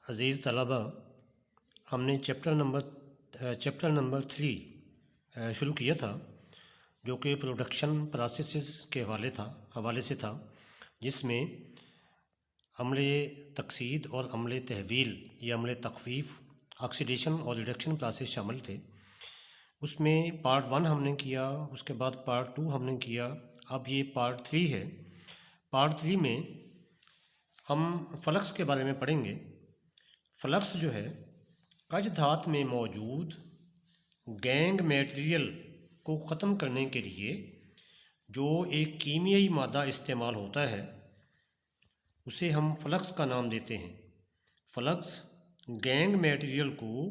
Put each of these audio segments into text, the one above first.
अज़ीज़ तलबा, हमने chapter number 3 शुरू किया था, जो कि प्रोडक्शन प्रोसेसेस के हवाले से था, जिसमें अमले तकसीद और अमले तहवील या अमले तख़फ़ीफ़, ऑक्सीडेशन और रिडक्शन प्रोसेस शामिल थे। उसमें पार्ट 1 हमने किया, उसके बाद पार्ट 2 हमने किया, अब ये पार्ट 3 है। पार्ट 3 में हम फ्लक्स के बारे में पढ़ेंगे। फ्लक्स जो है कज धात में मौजूद गैंग मटेरियल को ख़त्म करने के लिए जो एक कीमियाई मादा इस्तेमाल होता है, उसे हम फ्लक्स का नाम देते हैं। फ्लक्स गैंग मटेरियल को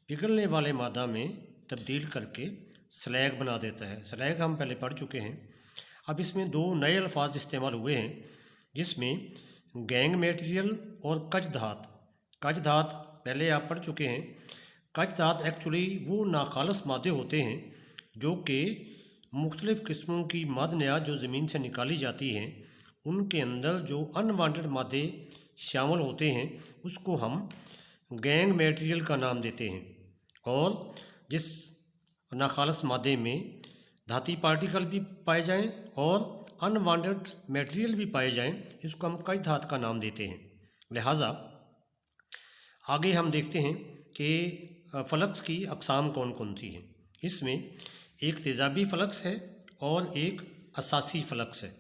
पिघलने वाले मादा में तब्दील करके स्लैग बना देता है। स्लैग हम पहले पढ़ चुके हैं। अब इसमें दो नए अल्फाज इस्तेमाल हुए हैं, जिसमें गैंग मटेरियल और कज धात। कज धात पहले आप पढ़ चुके हैं। कज धात एक्चुअली वो नाखालस मादे होते हैं जो कि मुख्तलिफ़ किस्मों की मादनियात जो ज़मीन से निकाली जाती हैं, उनके अंदर जो अनवांटेड मादे शामिल होते हैं, उसको हम गैंग मटेरियल का नाम देते हैं। और जिस नाखालस मादे में धाती पार्टिकल भी पाए जाएं और अनवांटेड मटेरियल भी पाए जाएं, इसको हम कज धात का नाम देते हैं। लिहाजा आगे हम देखते हैं कि फ्लक्स की अक़साम कौन कौन सी हैं। इसमें एक तेज़ाबी फ्लक्स है और एक असासी फ्लक्स है।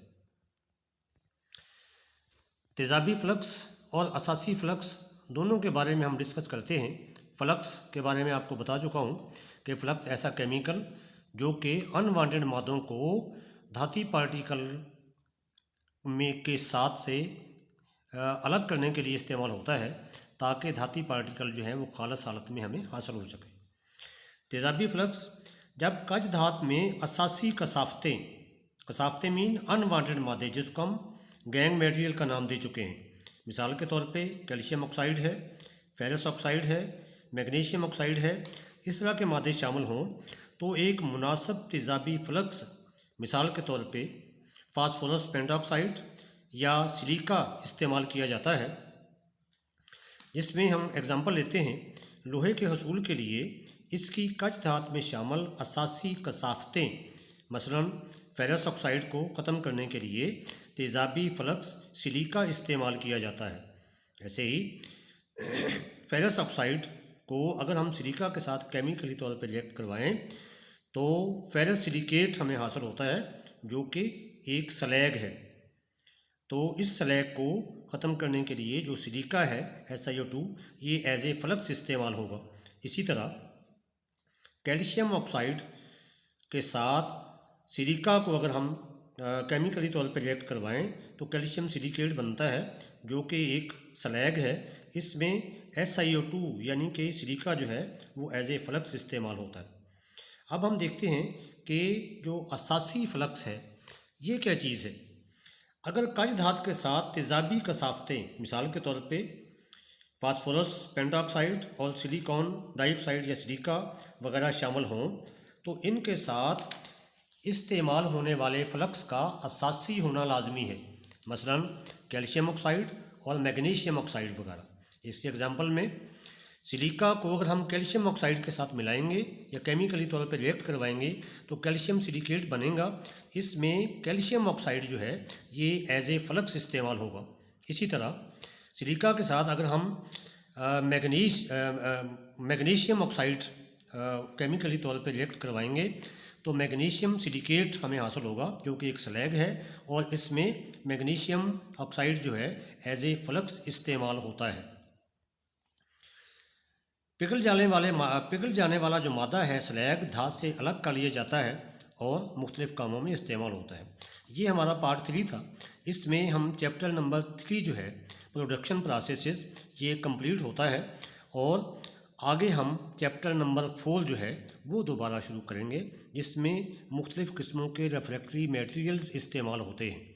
तेज़ाबी फ्लक्स और असासी फ्लक्स दोनों के बारे में हम डिस्कस करते हैं। फ्लक्स के बारे में आपको बता चुका हूँ कि फ्लक्स ऐसा केमिकल जो कि अनवांटेड मादों को धाती पार्टिकल में के साथ से अलग करने के लिए इस्तेमाल होता है, ताकि धाती पार्टिकल जो है वो खालस हालत में हमें हासिल हो सके। तेज़ाबी फ्लक्स जब कज धात में असासी कसाफ़तें मीन अनवांटेड मादे, जिसको हम गैंग मटेरियल का नाम दे चुके हैं। मिसाल के तौर पे कैल्शियम ऑक्साइड है, फेरस ऑक्साइड है, मैग्नीशियम ऑक्साइड है, इस तरह के मादे शामिल हों तो एक मुनासिब तेज़ाबी फ्लक्स, मिसाल के तौर पे फास्फोरस पेंटॉक्साइड या सिलिका इस्तेमाल किया जाता है। जिसमें हम एग्ज़ाम्पल लेते हैं, लोहे के हसूल के लिए इसकी कज धात में शामिल असासी कसाफ़तें, मसलन फेरस ऑक्साइड को ख़त्म करने के लिए तेज़ाबी फ्लक्स सिलिका इस्तेमाल किया जाता है। ऐसे ही फेरस ऑक्साइड को अगर हम सिलिका के साथ केमिकली तौर पर रिएक्ट करवाएं तो फेरस सिलिकेट हमें हासिल होता है, जो कि एक स्लैग है। तो इस स्लैग को ख़त्म करने के लिए जो सिलिका है SiO2, ये एज ए फ्लक्स इस्तेमाल होगा। इसी तरह कैल्शियम ऑक्साइड के साथ सिलिका को अगर हम केमिकली तौर पर रिएक्ट करवाएं तो कैल्शियम सिलिकेट बनता है, जो कि एक स्लैग है। इसमें SiO2 यानी कि सिलिका जो है वो एज ए फ्लक्स इस्तेमाल होता है। अब हम देखते हैं कि जो असासी फ्लक्स है ये क्या चीज़ है। अगर कज धात के साथ तेज़ाबी कसाफ़तें, मिसाल के तौर पे फास्फोरस पेंटॉक्साइड और सिलिकॉन डाइऑक्साइड या सिलिका वगैरह शामिल हों, तो इनके साथ इस्तेमाल होने वाले फ्लक्स का असासी होना लाजमी है। मसलन कैल्शियम ऑक्साइड और मैग्नीशियम ऑक्साइड वगैरह। इस एग्ज़ाम्पल में सिलिका को अगर हम कैल्शियम ऑक्साइड के साथ मिलाएंगे या केमिकली तौर पर रिएक्ट करवाएंगे तो कैल्शियम सिलिकेट बनेगा। इसमें कैल्शियम ऑक्साइड जो है ये एज ए फ्लक्स इस्तेमाल होगा। इसी तरह सिलिका के साथ अगर हम मैग्नीशियम ऑक्साइड केमिकली तौर पर रिएक्ट करवाएंगे तो मैग्नीशियम सिलिकेट हमें हासिल होगा, जो कि एक स्लैग है, और इसमें मैग्नीशियम ऑक्साइड जो है एज ए फ्लक्स इस्तेमाल होता है। पिघल जाने वाला जो मादा है स्लैग धात से अलग कर लिया जाता है और मुख्तलिफ़ कामों में इस्तेमाल होता है। ये हमारा पार्ट 3 था। इसमें हम चैप्टर नंबर 3 जो है प्रोडक्शन प्रोसेसेस, ये कंप्लीट होता है, और आगे हम चैप्टर नंबर 4 जो है वो दोबारा शुरू करेंगे, जिसमें मुख्तलिफ़ किस्मों के रिफ्रैक्टरी मटेरियल्स इस्तेमाल होते हैं।